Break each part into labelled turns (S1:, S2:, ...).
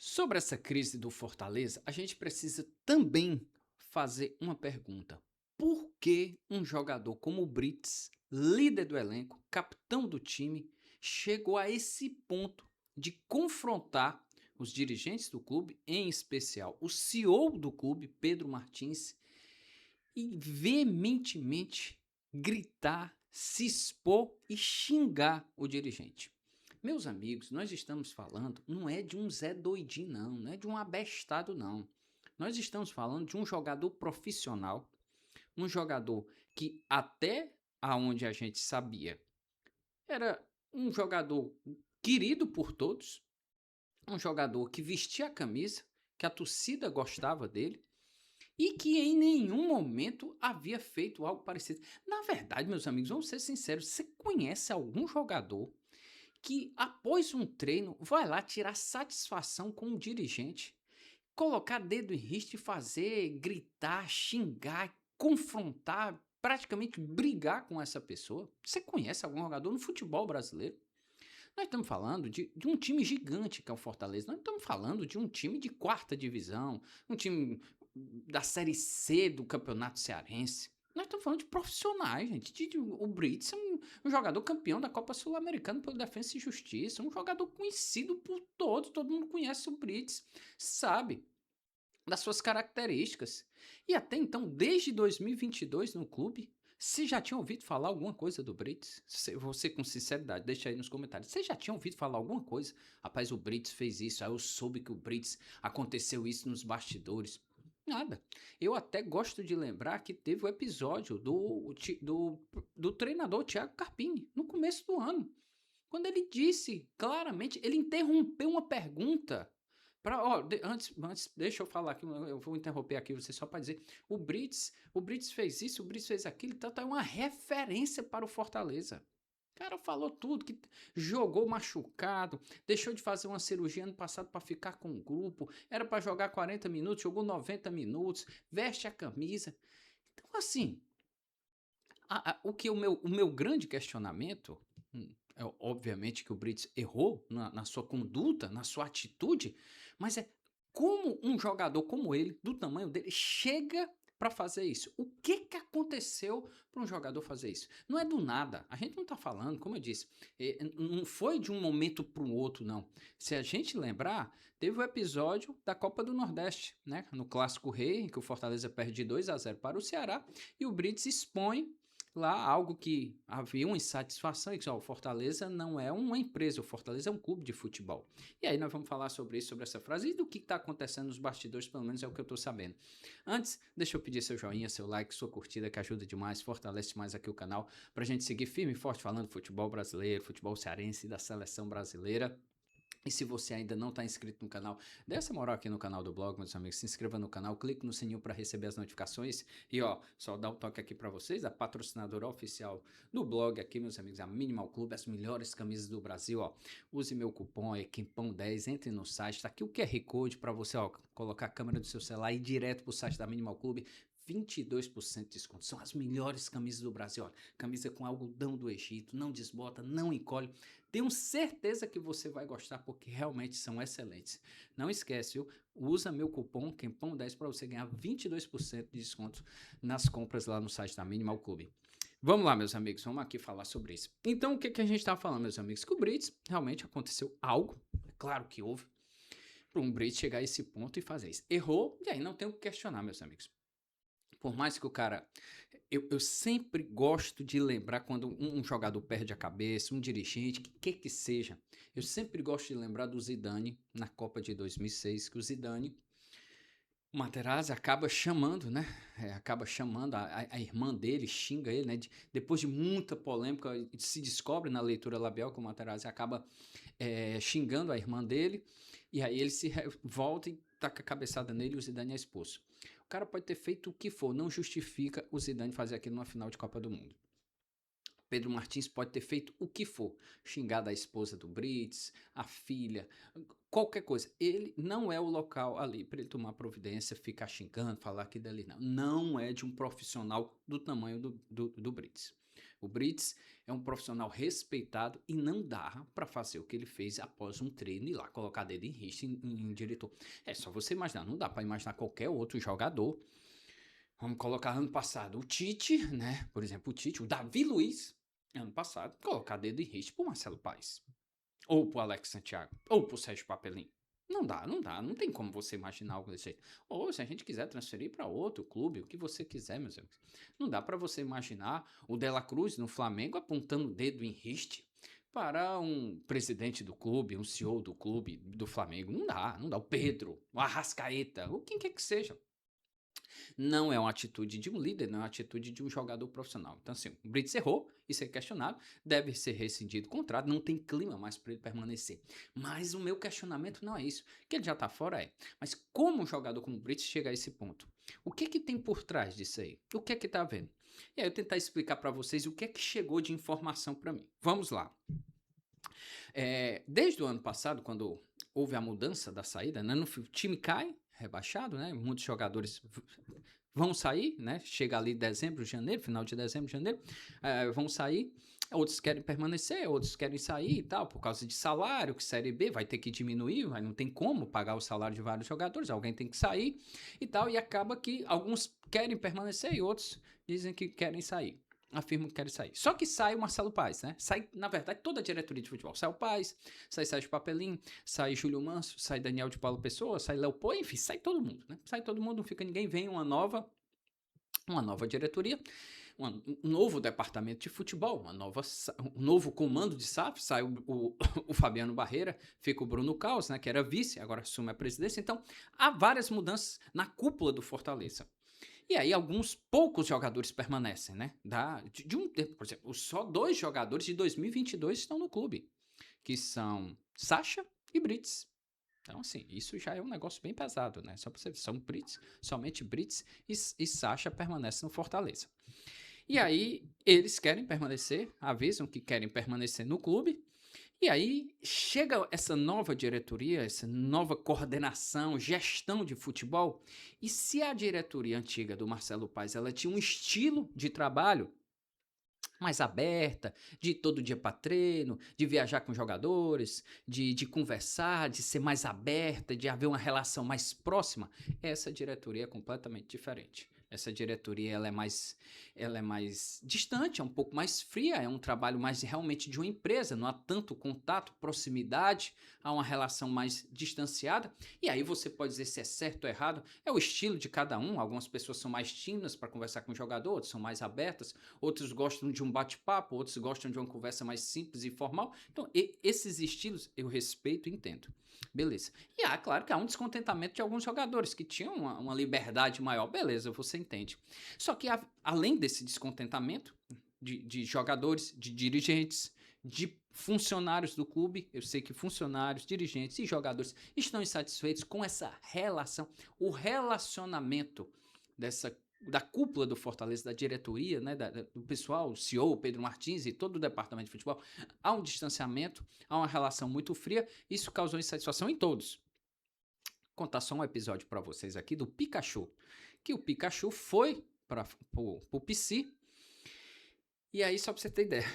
S1: Sobre essa crise do Fortaleza, a gente precisa também fazer uma pergunta. Por que um jogador como o Brits, líder do elenco, capitão do time, chegou a esse ponto de confrontar os dirigentes do clube, em especial o CEO do clube, Pedro Martins, e veementemente gritar, se expor e xingar o dirigente? Meus amigos, nós estamos falando não é de um Zé Doidinho, não é de um abestado, não. Nós estamos falando de um jogador profissional, um jogador que até aonde a gente sabia era um jogador querido por todos, um jogador que vestia a camisa, que a torcida gostava dele e que em nenhum momento havia feito algo parecido. Na verdade, meus amigos, vamos ser sinceros, você conhece algum jogador que após um treino vai lá tirar satisfação com o dirigente, colocar dedo em riste e fazer, gritar, xingar, confrontar, praticamente brigar com essa pessoa? Você conhece algum jogador no futebol brasileiro? Nós estamos falando de um time gigante que é o Fortaleza. Nós estamos falando de um time de quarta divisão, um time da Série C do Campeonato Cearense. Nós estamos falando de profissionais, gente. O Brits é um jogador campeão da Copa Sul-Americana pelo Defensa e Justiça, um jogador conhecido por todos, todo mundo conhece o Brits, sabe das suas características. E até então, desde 2022 no clube, você já tinha ouvido falar alguma coisa do Brits? Você com sinceridade, deixa aí nos comentários. Você já tinha ouvido falar alguma coisa? Rapaz, o Brits fez isso, aí eu soube que o Brits aconteceu isso nos bastidores. Nada. Eu até gosto de lembrar que teve o episódio do treinador Thiago Carpini, no começo do ano, quando ele disse claramente, ele interrompeu uma pergunta antes, deixa eu falar aqui, eu vou interromper aqui você só para dizer, o Brits fez isso, o Brits fez aquilo, então é uma referência para o Fortaleza. O cara falou tudo, que jogou machucado, deixou de fazer uma cirurgia ano passado para ficar com o grupo, era para jogar 40 minutos, jogou 90 minutos, veste a camisa. Então, assim, o meu grande questionamento é obviamente que o Brits errou na sua conduta, na sua atitude, mas é como um jogador como ele, do tamanho dele, chega para fazer isso. O que que aconteceu para um jogador fazer isso? Não é do nada. A gente não está falando, como eu disse, não foi de um momento para o outro, não. Se a gente lembrar, teve o episódio da Copa do Nordeste, né? No Clássico Rei, em que o Fortaleza perde de 2-0 para o Ceará e o Brits expõe lá algo que havia uma insatisfação, e que ó, o Fortaleza não é uma empresa, o Fortaleza é um clube de futebol. E aí nós vamos falar sobre isso, sobre essa frase e do que está acontecendo nos bastidores, pelo menos é o que eu estou sabendo. Antes, deixa eu pedir seu joinha, seu like, sua curtida, que ajuda demais, fortalece mais aqui o canal, pra gente seguir firme e forte falando futebol brasileiro, futebol cearense e da seleção brasileira. E se você ainda não está inscrito no canal, dê essa moral aqui no canal do blog, meus amigos. Se inscreva no canal, clique no sininho para receber as notificações. E ó, só dar um toque aqui para vocês, a patrocinadora oficial do blog aqui, meus amigos, a Minimal Club, as melhores camisas do Brasil, ó. Use meu cupom é Quimpão10, entre no site, tá aqui o QR Code para você, ó, colocar a câmera do seu celular e ir direto pro site da Minimal Club. 22% de desconto. São as melhores camisas do Brasil. Ó, camisa com algodão do Egito, não desbota, não encolhe. Tenho certeza que você vai gostar porque realmente são excelentes. Não esquece, viu? Usa meu cupom QUEMPÃO10 para você ganhar 22% de desconto nas compras lá no site da Minimal Club. Vamos lá, meus amigos, vamos aqui falar sobre isso. Então, o que, que a gente está falando, meus amigos? Que o Brits realmente aconteceu algo, é claro que houve, para um Brits chegar a esse ponto e fazer isso. Errou, e aí não tem o que questionar, meus amigos. Por mais que o cara. Eu sempre gosto de lembrar quando um jogador perde a cabeça, um dirigente, que seja. Eu sempre gosto de lembrar do Zidane na Copa de 2006, que o Zidane, o Materazzi acaba chamando, né? Acaba chamando a irmã dele, xinga ele, né? Depois de muita polêmica, se descobre na leitura labial que o Materazzi acaba xingando a irmã dele, e aí ele volta e taca a cabeçada nele e o Zidane é expulso. O cara pode ter feito o que for, não justifica o Zidane fazer aquilo numa final de Copa do Mundo. Pedro Martins pode ter feito o que for, xingado a esposa do Brits, a filha, qualquer coisa. Ele não é o local ali para ele tomar providência, ficar xingando, falar aqui dali, não. Não é de um profissional do tamanho do Brits. O Brits é um profissional respeitado e não dá para fazer o que ele fez após um treino e lá colocar dedo em riste em diretor. É só você imaginar, não dá para imaginar qualquer outro jogador. Vamos colocar ano passado o Tite, né? Por exemplo, o Tite, o Davi Luiz, ano passado, colocar dedo em riste pro Marcelo Paes. Ou pro Alex Santiago, ou pro Sérgio Papelin. Não tem como você imaginar algo desse jeito. Ou se a gente quiser transferir para outro clube, o que você quiser, meus amigos. Não dá para você imaginar o Dela Cruz no Flamengo apontando o dedo em riste para um presidente do clube, um CEO do clube do Flamengo. Não dá. O Pedro, o Arrascaeta, ou quem quer que seja. Não é uma atitude de um líder, não é uma atitude de um jogador profissional. Então, assim, o Brits errou, isso é questionável, deve ser rescindido o contrato, não tem clima mais para ele permanecer. Mas o meu questionamento não é isso. Que ele já está fora mas como um jogador como o Brits chega a esse ponto? O que que tem por trás disso aí? O que é que tá vendo? E aí eu tentar explicar para vocês o que é que chegou de informação para mim. Vamos lá. Desde o ano passado, quando houve a mudança da saída, né, o time cai, rebaixado, né? Muitos jogadores vão sair, né? Chega ali dezembro, janeiro, final de dezembro, janeiro, vão sair. Outros querem permanecer, outros querem sair e tal, por causa de salário, que Série B vai ter que diminuir, mas não tem como pagar o salário de vários jogadores, alguém tem que sair e tal, e acaba que alguns querem permanecer e outros dizem que querem sair. Afirmam que querem sair. Só que sai o Marcelo Paes, né? Sai, na verdade, toda a diretoria de futebol. Sai o Paes, sai Sérgio Papelin, sai Júlio Manso, sai Daniel de Paulo Pessoa, sai Léo Pô, enfim, sai todo mundo, né? Sai todo mundo, não fica ninguém, vem uma nova diretoria, um novo departamento de futebol, um novo comando de SAF, sai o Fabiano Barreira, fica o Bruno Caos, né, que era vice, agora assume a presidência. Então, há várias mudanças na cúpula do Fortaleza. E aí, alguns poucos jogadores permanecem, né? Por exemplo, só 2 jogadores de 2022 estão no clube, que são Sacha e Brits. Então, assim, isso já é um negócio bem pesado, né? Só pra você ver, são Brits, somente Brits e Sacha permanecem no Fortaleza. E aí, eles querem permanecer, avisam que querem permanecer no clube. E aí, chega essa nova diretoria, essa nova coordenação, gestão de futebol. E se a diretoria antiga do Marcelo Paes, ela tinha um estilo de trabalho mais aberta, de ir todo dia para treino, de viajar com jogadores, de conversar, de ser mais aberta, de haver uma relação mais próxima, essa diretoria é completamente diferente. Essa diretoria ela é mais distante, é um pouco mais fria, é um trabalho mais realmente de uma empresa, não há tanto contato, proximidade, há uma relação mais distanciada. E aí você pode dizer se é certo ou errado, é o estilo de cada um. Algumas pessoas são mais tímidas para conversar com o jogador, outras são mais abertas, outros gostam de um bate-papo, outros gostam de uma conversa mais simples e formal. Então, esses estilos eu respeito e entendo. Beleza. E claro que há um descontentamento de alguns jogadores que tinham uma liberdade maior. Beleza, você entende. Só que além desse descontentamento de jogadores, de dirigentes, de funcionários do clube, eu sei que funcionários, dirigentes e jogadores estão insatisfeitos com essa relação, o relacionamento da cúpula do Fortaleza, da diretoria, né, do pessoal, o CEO, Pedro Martins e todo o departamento de futebol. Há um distanciamento, há uma relação muito fria, isso causou insatisfação em todos. Vou contar só um episódio para vocês aqui do Pikachu, que o Pikachu foi para o PC. E aí, só pra você ter ideia,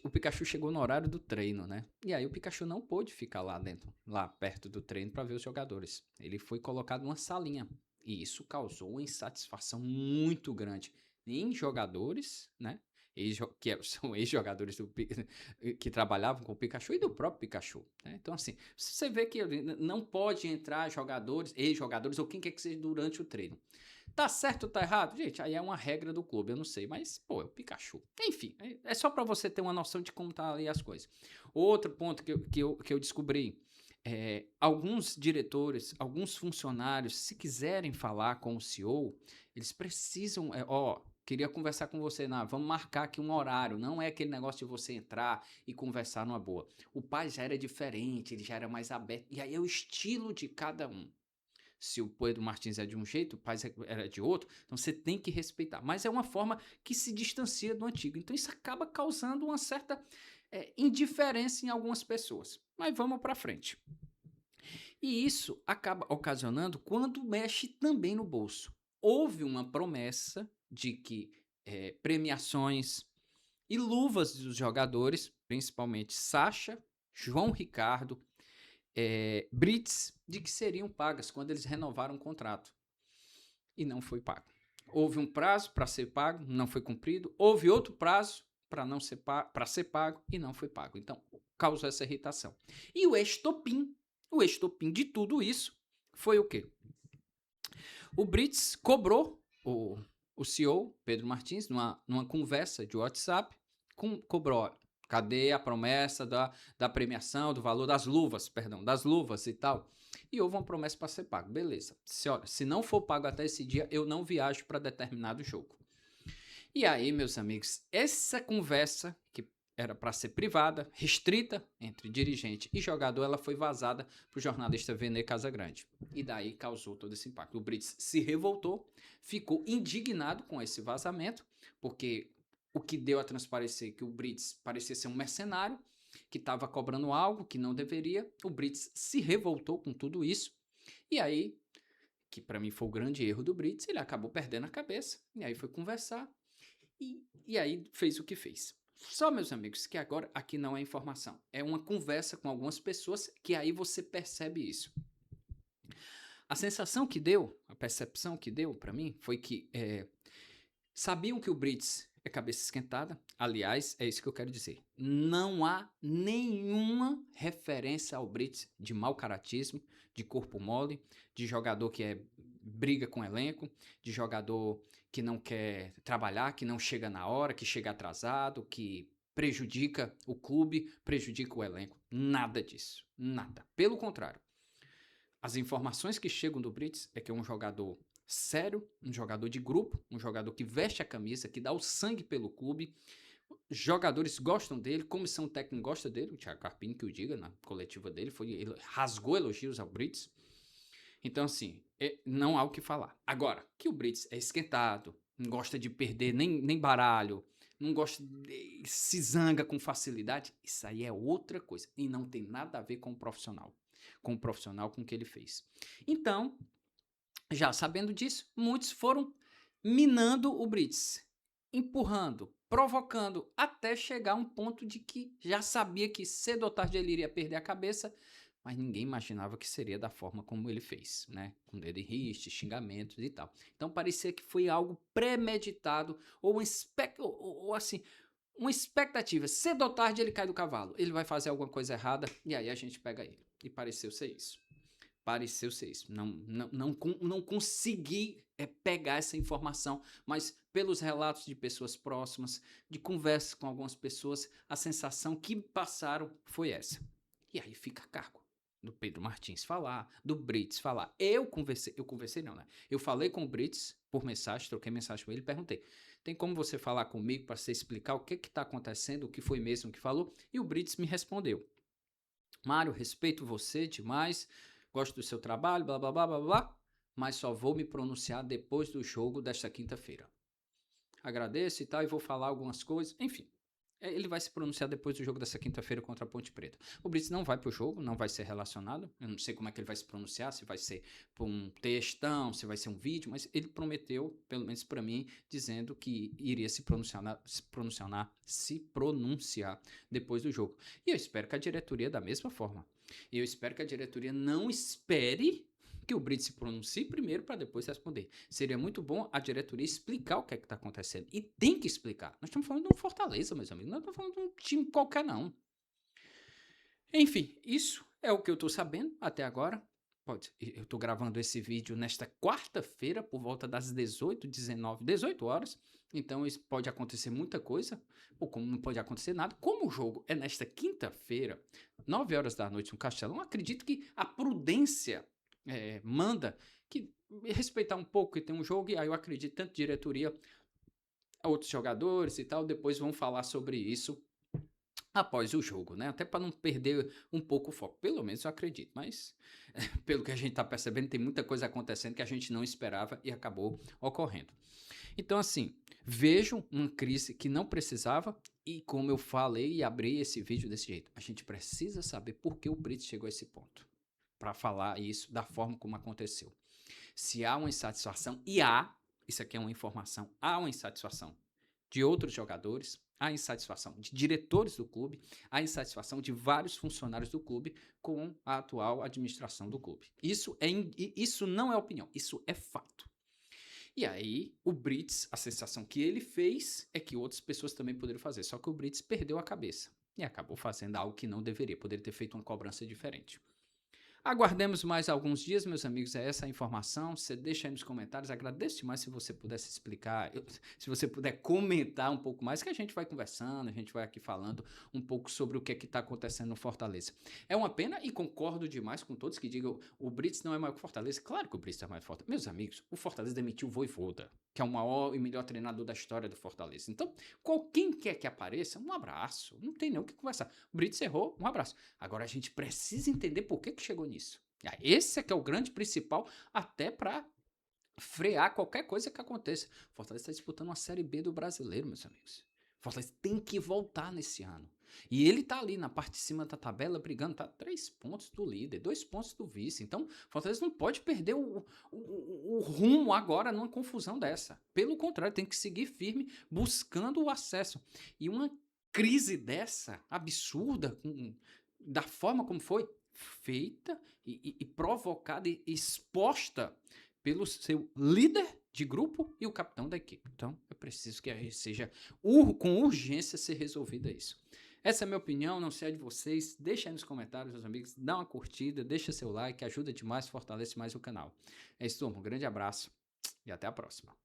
S1: o Pikachu chegou no horário do treino, né? E aí o Pikachu não pôde ficar lá dentro, lá perto do treino para ver os jogadores. Ele foi colocado numa salinha. E isso causou uma insatisfação muito grande em jogadores, né? São ex-jogadores que trabalhavam com o Pikachu e do próprio Pikachu, né? Então, assim, você vê que não pode entrar jogadores, ex-jogadores ou quem quer que seja durante o treino. Tá certo ou tá errado? Gente, aí é uma regra do clube, eu não sei, mas, pô, é o Pikachu. Enfim, é só para você ter uma noção de como tá ali as coisas. Outro ponto que eu descobri, alguns diretores, alguns funcionários, se quiserem falar com o CEO, eles precisam, queria conversar com você, vamos marcar aqui um horário, não é aquele negócio de você entrar e conversar numa boa. O pai já era diferente, ele já era mais aberto, e aí é o estilo de cada um. Se o Pedro Martins é de um jeito, o Paes era de outro, então você tem que respeitar. Mas é uma forma que se distancia do antigo. Então isso acaba causando uma certa indiferença em algumas pessoas. Mas vamos para frente. E isso acaba ocasionando quando mexe também no bolso. Houve uma promessa de que premiações e luvas dos jogadores, principalmente Sacha, João Ricardo, Brits, de que seriam pagas quando eles renovaram o contrato. E não foi pago. Houve um prazo para ser pago, não foi cumprido. Houve outro prazo para ser pago e não foi pago. Então, causou essa irritação. E o estopim de tudo isso foi o quê? O Brits cobrou o CEO, Pedro Martins, numa conversa de WhatsApp, cobrou, cadê a promessa da premiação, do valor das luvas e tal. E houve uma promessa para ser pago. Beleza. Se não for pago até esse dia, eu não viajo para determinado jogo. E aí, meus amigos, essa conversa, que era para ser privada, restrita entre dirigente e jogador, ela foi vazada para o jornalista Vene Casagrande. E daí causou todo esse impacto. O Brits se revoltou, ficou indignado com esse vazamento, porque o que deu a transparecer que o Brits parecia ser um mercenário, que estava cobrando algo que não deveria. O Brits se revoltou com tudo isso. E aí, que para mim foi o grande erro do Brits, ele acabou perdendo a cabeça. E aí foi conversar. E aí fez o que fez. Só, meus amigos, que agora aqui não é informação. É uma conversa com algumas pessoas que aí você percebe isso. A sensação que deu, a percepção que deu para mim foi que sabiam que o Brits é cabeça esquentada. Aliás, é isso que eu quero dizer. Não há nenhuma referência ao Brits de mau caratismo, de corpo mole, de jogador que briga com o elenco, de jogador que não quer trabalhar, que não chega na hora, que chega atrasado, que prejudica o clube, prejudica o elenco. Nada disso. Nada. Pelo contrário. As informações que chegam do Brits é que é um jogador sério, um jogador de grupo, um jogador que veste a camisa, que dá o sangue pelo clube. Jogadores gostam dele, comissão técnica gosta dele, o Thiago Carpini que o diga na coletiva dele, ele rasgou elogios ao Brits. Então, assim, não há o que falar. Agora, que o Brits é esquentado, não gosta de perder nem baralho, não gosta se zanga com facilidade, isso aí é outra coisa. E não tem nada a ver com o profissional com o que ele fez. Então, já sabendo disso, muitos foram minando o Brits, empurrando, provocando, até chegar a um ponto de que já sabia que cedo ou tarde ele iria perder a cabeça, mas ninguém imaginava que seria da forma como ele fez, né? Com dedo em riste, xingamentos e tal. Então parecia que foi algo premeditado ou assim, uma expectativa. Cedo ou tarde ele cai do cavalo, ele vai fazer alguma coisa errada e aí a gente pega ele. E pareceu ser isso. Pareceu ser isso. Não consegui pegar essa informação, mas pelos relatos de pessoas próximas, de conversas com algumas pessoas, a sensação que passaram foi essa. E aí fica a cargo do Pedro Martins falar, do Brits falar. Eu conversei não, né? Eu falei com o Brits por mensagem, troquei mensagem com ele e perguntei: tem como você falar comigo para você explicar o que está acontecendo, o que foi mesmo que falou? E o Brits me respondeu: Mário, respeito você demais, gosto do seu trabalho, blá blá blá blá blá, mas só vou me pronunciar depois do jogo desta quinta-feira. Agradeço e tal, e vou falar algumas coisas, enfim. Ele vai se pronunciar depois do jogo dessa quinta-feira contra a Ponte Preta. O Brits não vai pro jogo, não vai ser relacionado. Eu não sei como é que ele vai se pronunciar, se vai ser por um textão, se vai ser um vídeo, mas ele prometeu, pelo menos para mim, dizendo que iria se pronunciar depois do jogo. E eu espero que a diretoria da mesma forma. E eu espero que a diretoria não espere que o Brits se pronuncie primeiro para depois responder. Seria muito bom a diretoria explicar o que é que está acontecendo. E tem que explicar. Nós estamos falando de um Fortaleza, meus amigos. Não estamos falando de um time qualquer, não. Enfim, isso é o que eu estou sabendo até agora. Eu estou gravando esse vídeo nesta quarta-feira, por volta das 18 horas. Então, isso pode acontecer muita coisa, ou como não pode acontecer nada. Como o jogo é nesta quinta-feira, 9 horas da noite no Castelão, acredito que a prudência manda que respeitar um pouco que tem um jogo, e aí eu acredito tanto diretoria, outros jogadores e tal, depois vão falar sobre isso após o jogo, né? Até para não perder um pouco o foco, pelo menos eu acredito, mas pelo que a gente está percebendo, tem muita coisa acontecendo que a gente não esperava e acabou ocorrendo. Então, assim, vejo uma crise que não precisava e, como eu falei e abri esse vídeo desse jeito, a gente precisa saber por que o Brits chegou a esse ponto para falar isso da forma como aconteceu. Se há uma insatisfação, e isso aqui é uma informação, há uma insatisfação de outros jogadores, a insatisfação de diretores do clube, a insatisfação de vários funcionários do clube com a atual administração do clube. Isso não é opinião, isso é fato. E aí, o Brits, a sensação que ele fez é que outras pessoas também poderiam fazer, só que o Brits perdeu a cabeça e acabou fazendo algo que não deveria, poderia ter feito uma cobrança diferente. Aguardemos mais alguns dias, meus amigos, é essa a informação. Você deixa aí nos comentários. Agradeço demais se você pudesse explicar, se você puder comentar um pouco mais, que a gente vai conversando, a gente vai aqui falando um pouco sobre o que é que está acontecendo no Fortaleza. É uma pena e concordo demais com todos que digam o Brits não é maior que o Fortaleza. Claro que o Brits é maior que o Fortaleza. Meus amigos, o Fortaleza demitiu o Vojvoda, que é o maior e melhor treinador da história do Fortaleza. Então, quem quer que apareça, um abraço. Não tem nem o que conversar. O Brits errou, um abraço. Agora a gente precisa entender por que chegou nisso. Esse é que é o grande principal, até para frear qualquer coisa que aconteça. Fortaleza está disputando uma Série B do Brasileiro, meus amigos. Fortaleza tem que voltar nesse ano. E ele tá ali na parte de cima da tabela brigando, tá 3 pontos do líder, 2 pontos do vice. Então, Fortaleza não pode perder o rumo agora numa confusão dessa. Pelo contrário, tem que seguir firme buscando o acesso. E uma crise dessa, absurda, da forma como foi feita e provocada e exposta pelo seu líder de grupo e o capitão da equipe. Então, é preciso que seja com urgência ser resolvida isso. Essa é a minha opinião, não sei a de vocês. Deixa aí nos comentários, meus amigos, dá uma curtida, deixa seu like, ajuda demais, fortalece mais o canal. É isso, turma, um grande abraço e até a próxima.